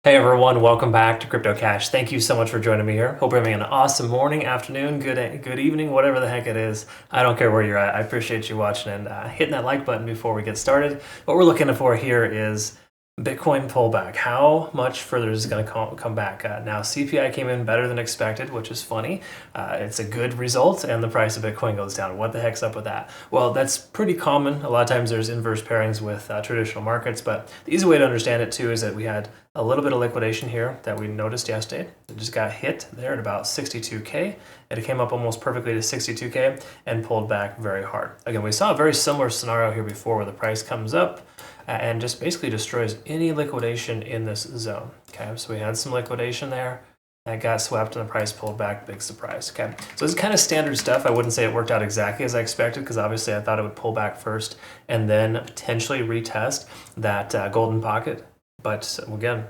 Hey everyone, welcome back to CryptoCache. Thank you so much for joining me here. Hope you're having an awesome morning, afternoon, good evening, whatever the heck it is. I don't care where you're at. I appreciate you watching and hitting that like button before we get started. What we're looking for here is Bitcoin pullback. How much further is it going to come back? Now, CPI came in better than expected, which is funny. It's a good result, and the price of Bitcoin goes down. What the heck's up with that? Well, that's pretty common. A lot of times there's inverse pairings with traditional markets, but the easy way to understand it too is that we had a little bit of liquidation here that we noticed yesterday. It just got hit there at about 62K. It came up almost perfectly to 62K and pulled back very hard. Again, we saw a very similar scenario here before where the price comes up and just basically destroys any liquidation in this zone. Okay, so we had some liquidation there that got swept and the price pulled back, big surprise. Okay, so this is kind of standard stuff. I wouldn't say it worked out exactly as I expected because obviously I thought it would pull back first and then potentially retest that golden pocket. But again,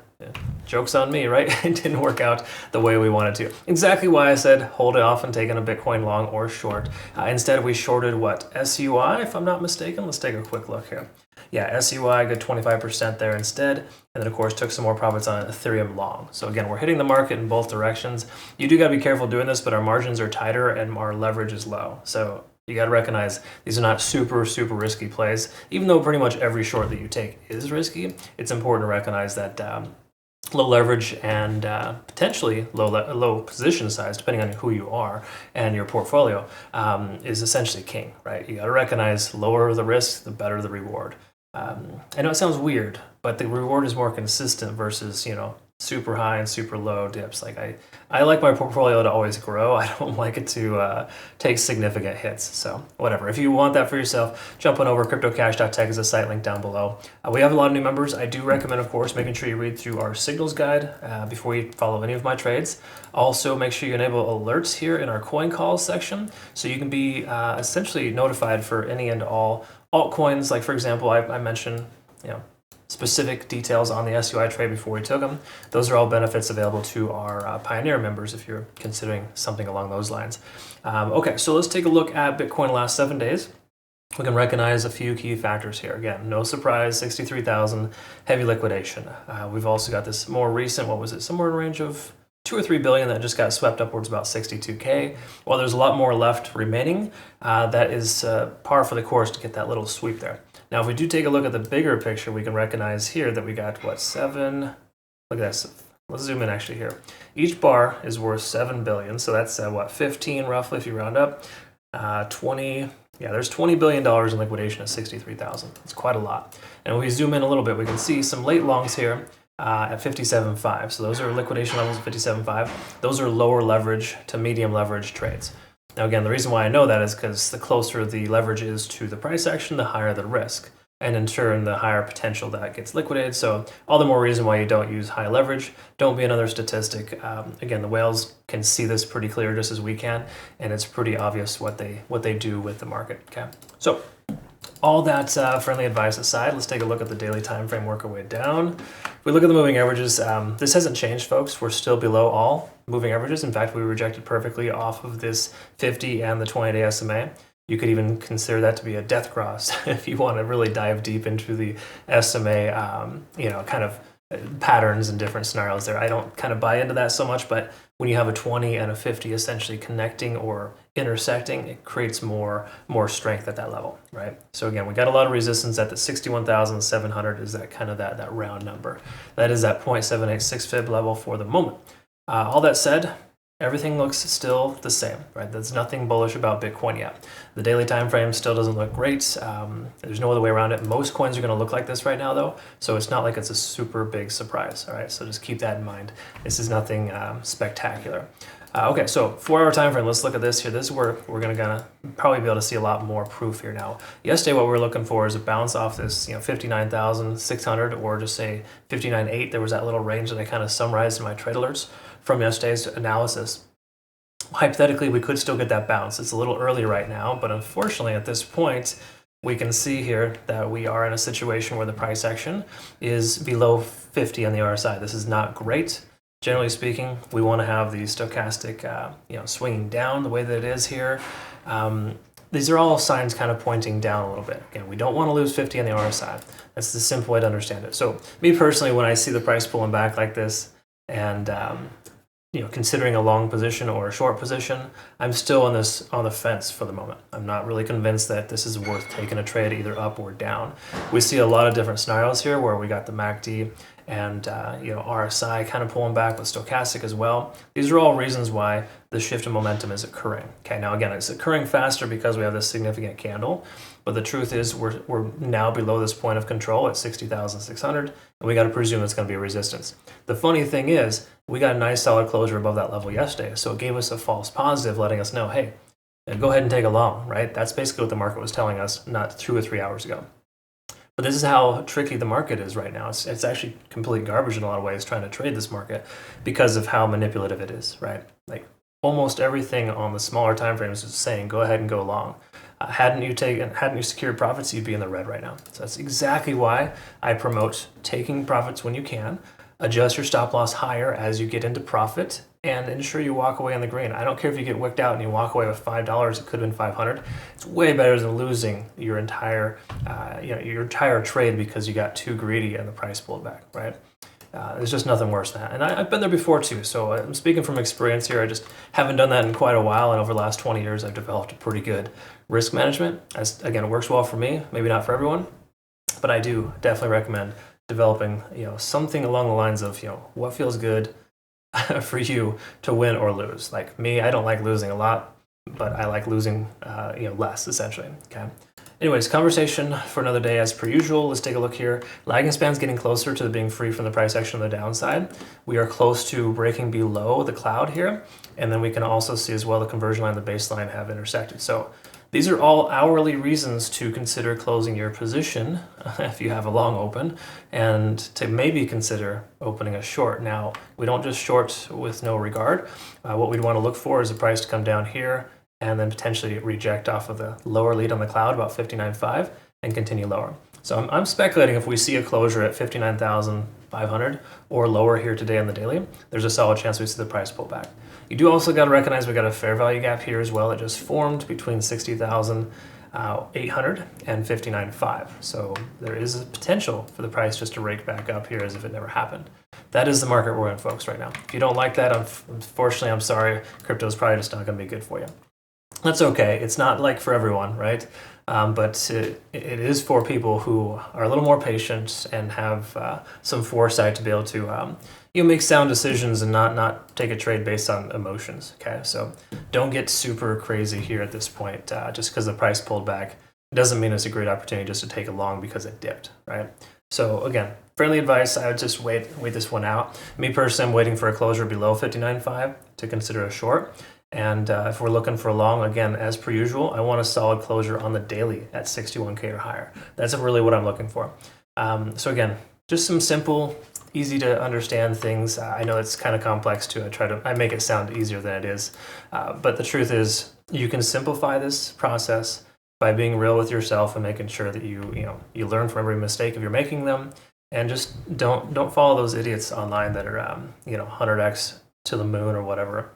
joke's on me, right? It didn't work out the way we wanted to. Exactly why I said hold it off and taking a Bitcoin long or short. Instead, we shorted what? SUI, if I'm not mistaken. Let's take a quick look here. Yeah, SUI, good 25% there instead. And then, of course, took some more profits on Ethereum long. So again, we're hitting the market in both directions. You do got to be careful doing this, but our margins are tighter and our leverage is low. So you got to recognize these are not super risky plays. Even though pretty much every short that you take is risky, it's important to recognize that low leverage and potentially low position size, depending on who you are and your portfolio, is essentially king, right? You got to recognize lower the risk, the better the reward. I know it sounds weird, but the reward is more consistent versus, super high and super low dips. Like I like my portfolio to always grow. I don't like it to take significant hits. So whatever. If you want that for yourself, jump on over. CryptoCache.tech is a site link down below. We have a lot of new members. I do recommend, of course, making sure you read through our signals guide before you follow any of my trades. Also, make sure you enable alerts here in our coin calls section so you can be essentially notified for any and all altcoins. Like, for example, I mentioned, specific details on the SUI trade before we took them. Those are all benefits available to our Pioneer members if you're considering something along those lines. Okay, so let's take a look at Bitcoin last 7 days. We can recognize a few key factors here. Again, no surprise, 63,000, heavy liquidation. We've also got this more recent, what was it, somewhere in the range of 2 or 3 billion that just got swept upwards about 62K. While there's a lot more left remaining, that is par for the course to get that little sweep there. Now, if we do take a look at the bigger picture, we can recognize here that we got, what, 7? Look at this. Let's zoom in actually here. Each bar is worth 7 billion, so that's, what, 15 roughly if you round up. 20, yeah, there's $20 billion in liquidation at 63,000. It's quite a lot. And when we zoom in a little bit, we can see some late longs here at 57.5. So those are liquidation levels of 57.5. Those are lower leverage to medium leverage trades. Now, again, the reason why I know that is because the closer the leverage is to the price action, the higher the risk. And in turn, the higher potential that gets liquidated. So all the more reason why you don't use high leverage. Don't be another statistic. Again, the whales can see this pretty clear just as we can. And it's pretty obvious what they do with the market. Okay, so all that friendly advice aside, let's take a look at the daily time frame, work our way down. If we look at the moving averages, this hasn't changed, folks. We're still below all moving averages. In fact, we rejected perfectly off of this 50 and the 20-day SMA. You could even consider that to be a death cross if you want to really dive deep into the SMA, kind of patterns and different scenarios there. I don't kind of buy into that so much, but when you have a 20 and a 50 essentially connecting or intersecting, it creates more strength at that level, right? So again, we got a lot of resistance at the 61,700 is that kind of that round number. That is that 0.786 fib level for the moment. All that said, everything looks still the same, right? There's nothing bullish about Bitcoin yet. The daily time frame still doesn't look great. There's no other way around it. Most coins are going to look like this right now, though, so it's not like it's a super big surprise, all right? So just keep that in mind. This is nothing spectacular. Okay, so 4-hour time frame. Let's look at this here. This is where we're gonna probably be able to see a lot more proof here now. Yesterday, what we were looking for is a bounce off this, 59,600 or just say 59.8. There was that little range that I kind of summarized in my trade alerts from yesterday's analysis. Hypothetically, we could still get that bounce. It's a little early right now, but unfortunately, at this point, we can see here that we are in a situation where the price action is below 50 on the RSI. This is not great. Generally speaking, we want to have the stochastic, swinging down the way that it is here. these are all signs kind of pointing down a little bit. Again, we don't want to lose 50 on the RSI. That's the simple way to understand it. So me personally, when I see the price pulling back like this and considering a long position or a short position, I'm still on the fence for the moment. I'm not really convinced that this is worth taking a trade either up or down. We see a lot of different scenarios here where we got the MACD and RSI kind of pulling back with stochastic as well. These are all reasons why the shift in momentum is occurring. Okay, now again, it's occurring faster because we have this significant candle, but the truth is we're now below this point of control at 60,600, and we got to presume it's going to be a resistance. The funny thing is, we got a nice solid closure above that level yesterday, so it gave us a false positive, letting us know, hey, go ahead and take a long, right? That's basically what the market was telling us not 2 or 3 hours ago. But this is how tricky the market is right now. It's actually complete garbage in a lot of ways trying to trade this market because of how manipulative it is, right? Like almost everything on the smaller time frames is saying go ahead and go long. Hadn't you secured profits, you'd be in the red right now. So that's exactly why I promote taking profits when you can. Adjust your stop loss higher as you get into profit, and ensure you walk away on the green. I don't care if you get wicked out and you walk away with $5. It could have been 500. It's way better than losing your entire trade because you got too greedy and the price pulled back, right? There's just nothing worse than that. And I've been there before too, so I'm speaking from experience here. I just haven't done that in quite a while, and over the last 20 years, I've developed a pretty good risk management. Again, it works well for me, maybe not for everyone, but I do definitely recommend developing something along the lines of what feels good for you to win or lose. Like me, I don't like losing a lot, but I like losing less, essentially. Okay. Anyways, conversation for another day as per usual. Let's take a look here. Lagging span's getting closer to being free from the price action on the downside. We are close to breaking below the cloud here, and then we can also see as well the conversion line and the baseline have intersected. So these are all hourly reasons to consider closing your position if you have a long open, and to maybe consider opening a short. Now, we don't just short with no regard. What we'd want to look for is the price to come down here and then potentially reject off of the lower lead on the cloud, about 59.5, and continue lower. So I'm speculating if we see a closure at 59,500 or lower here today on the daily, there's a solid chance we see the price pull back. You do also got to recognize we got a fair value gap here as well. It just formed between 60,800 and 59.5. So there is a potential for the price just to rake back up here as if it never happened. That is the market we're in, folks, right now. If you don't like that, unfortunately, I'm sorry. Crypto is probably just not going to be good for you. That's okay. It's not like for everyone, right? But it is for people who are a little more patient and have some foresight to be able to make sound decisions and not take a trade based on emotions. Okay, so don't get super crazy here at this point. Just because the price pulled back, it doesn't mean it's a great opportunity just to take a long because it dipped, right? So again, friendly advice, I would just wait this one out. Me personally, I'm waiting for a closure below 59.5 to consider a short. And if we're looking for a long, again, as per usual, I want a solid closure on the daily at 61K or higher. That's really what I'm looking for. So again, just some simple, easy to understand things. I know it's kind of complex too. I make it sound easier than it is. But the truth is, you can simplify this process by being real with yourself and making sure that you learn from every mistake if you're making them, and just don't follow those idiots online that are 100x to the moon or whatever.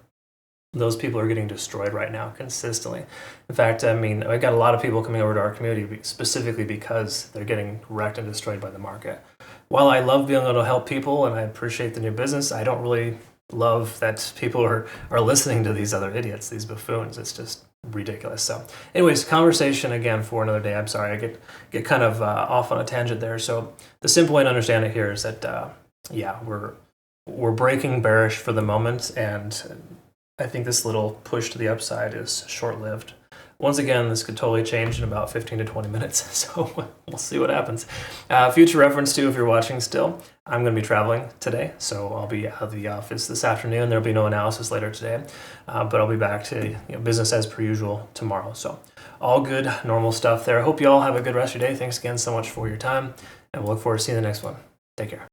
Those people are getting destroyed right now consistently. In fact, I got a lot of people coming over to our community specifically because they're getting wrecked and destroyed by the market. While I love being able to help people and I appreciate the new business, I don't really love that people are listening to these other idiots, these buffoons. It's just ridiculous. So anyways, conversation again for another day. I'm sorry, I get kind of off on a tangent there. So the simple way to understand it here is that, we're breaking bearish for the moment, and I think this little push to the upside is short-lived. Once again, this could totally change in about 15 to 20 minutes, so we'll see what happens. Future reference too, if you're watching still, I'm going to be traveling today, so I'll be out of the office this afternoon. There'll be no analysis later today, but I'll be back to business as per usual tomorrow. So all good, normal stuff there. I hope you all have a good rest of your day. Thanks again so much for your time, and we'll look forward to seeing the next one. Take care.